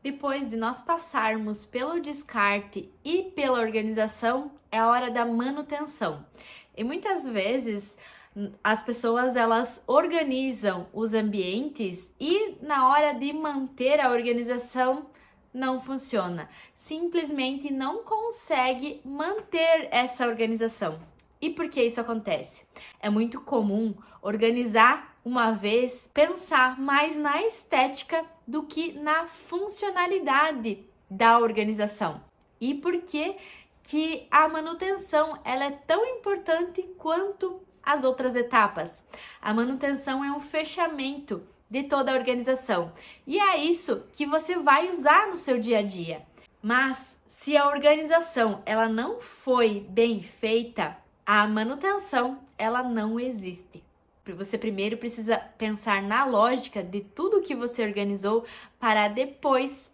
Depois de nós passarmos pelo descarte e pela organização, é a hora da manutenção. E muitas vezes as pessoas elas organizam os ambientes e na hora de manter a organização não funciona. Simplesmente não consegue manter essa organização. E por que isso acontece? É muito comum organizar uma vez, pensar mais na estética do que na funcionalidade da organização. E por que a manutenção ela é tão importante quanto as outras etapas? A manutenção é um fechamento de toda a organização e é isso que você vai usar no seu dia a dia. Mas se a organização ela não foi bem feita, a manutenção ela não existe. Você primeiro precisa pensar na lógica de tudo que você organizou para depois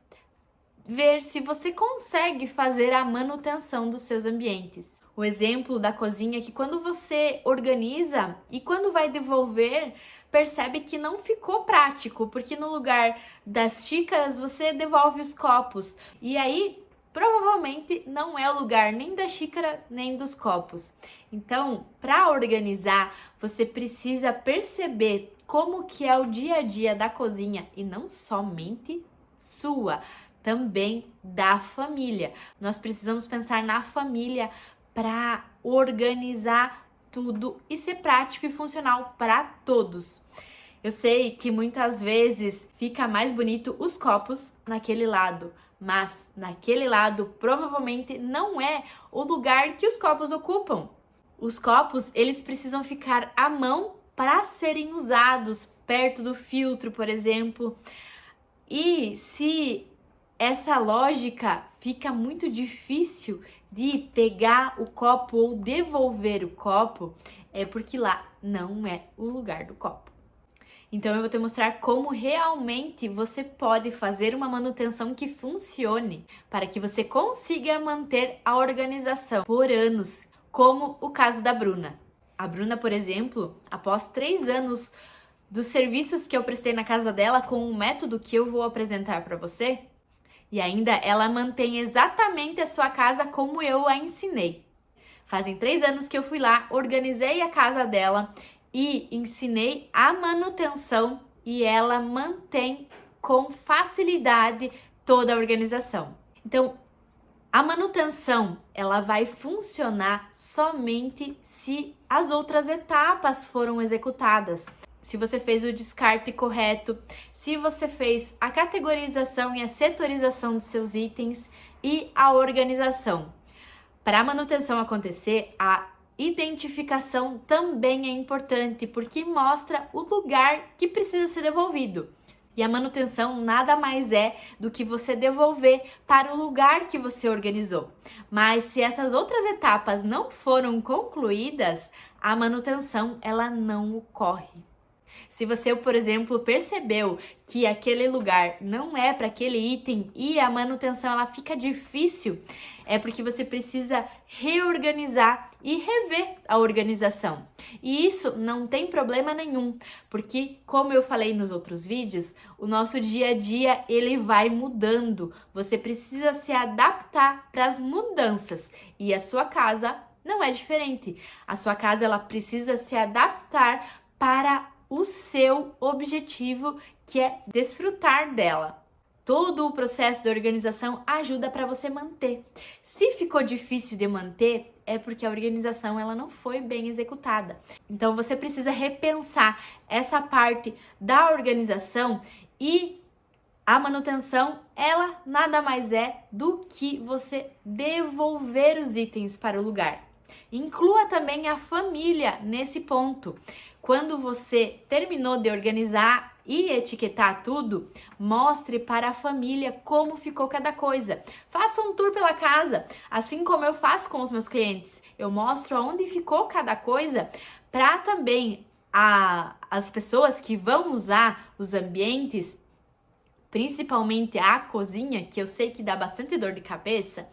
ver se você consegue fazer a manutenção dos seus ambientes. O exemplo da cozinha é que quando você organiza e quando vai devolver, percebe que não ficou prático, porque no lugar das xícaras você devolve os copos. E aí, provavelmente não é o lugar nem da xícara nem dos copos. Então, para organizar, você precisa perceber como que é o dia a dia da cozinha e não somente sua, também da família. Nós precisamos pensar na família para organizar tudo e ser prático e funcional para todos. Eu sei que muitas vezes fica mais bonito os copos naquele lado, mas naquele lado provavelmente não é o lugar que os copos ocupam. Os copos, eles precisam ficar à mão para serem usados perto do filtro, por exemplo. E se essa lógica fica muito difícil de pegar o copo ou devolver o copo, é porque lá não é o lugar do copo. Então eu vou te mostrar como realmente você pode fazer uma manutenção que funcione para que você consiga manter a organização por anos, como o caso da Bruna. A Bruna, por exemplo, após 3 anos dos serviços que eu prestei na casa dela com o método que eu vou apresentar para você, e ainda ela mantém exatamente a sua casa como eu a ensinei. Fazem 3 anos que eu fui lá, organizei a casa dela e ensinei a manutenção e ela mantém com facilidade toda a organização. Então, a manutenção ela vai funcionar somente se as outras etapas foram executadas. Se você fez o descarte correto, se você fez a categorização e a setorização dos seus itens e a organização. Para a manutenção acontecer, a identificação também é importante, porque mostra o lugar que precisa ser devolvido. E a manutenção nada mais é do que você devolver para o lugar que você organizou. Mas se essas outras etapas não foram concluídas, a manutenção ela não ocorre. Se você, por exemplo, percebeu que aquele lugar não é para aquele item e a manutenção ela fica difícil, é porque você precisa reorganizar e rever a organização. E isso não tem problema nenhum, porque como eu falei nos outros vídeos, o nosso dia a dia ele vai mudando. Você precisa se adaptar para as mudanças e a sua casa não é diferente. A sua casa ela precisa se adaptar para o seu objetivo, que é desfrutar dela. Todo o processo de organização ajuda para você manter. Se ficou difícil de manter, é porque a organização ela não foi bem executada. Então você precisa repensar essa parte da organização e a manutenção, ela nada mais é do que você devolver os itens para o lugar. Inclua também a família nesse ponto. Quando você terminou de organizar e etiquetar tudo, mostre para a família como ficou cada coisa. Faça um tour pela casa, assim como eu faço com os meus clientes. Eu mostro aonde ficou cada coisa para também as pessoas que vão usar os ambientes, principalmente a cozinha, que eu sei que dá bastante dor de cabeça,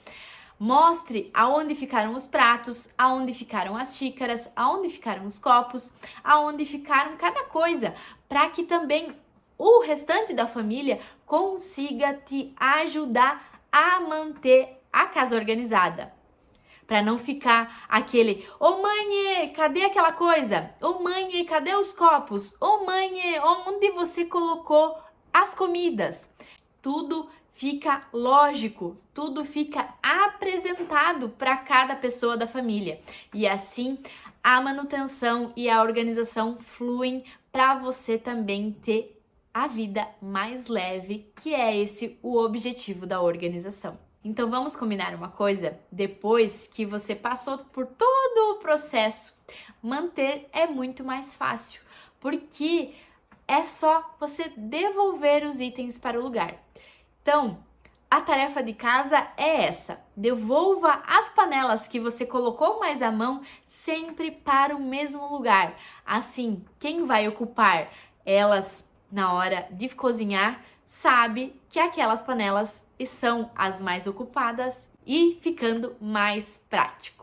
mostre aonde ficaram os pratos, aonde ficaram as xícaras, aonde ficaram os copos, aonde ficaram cada coisa, para que também o restante da família consiga te ajudar a manter a casa organizada. Para não ficar aquele, ô mãe, cadê aquela coisa? Ô mãe, cadê os copos? Ô mãe, onde você colocou as comidas? Tudo fica lógico, tudo fica apresentado para cada pessoa da família. E assim a manutenção e a organização fluem para você também ter a vida mais leve, que é esse o objetivo da organização. Então vamos combinar uma coisa? Depois que você passou por todo o processo, manter é muito mais fácil, porque é só você devolver os itens para o lugar. Então, a tarefa de casa é essa: devolva as panelas que você colocou mais à mão sempre para o mesmo lugar. Assim, quem vai ocupar elas na hora de cozinhar sabe que aquelas panelas são as mais ocupadas e ficando mais prático.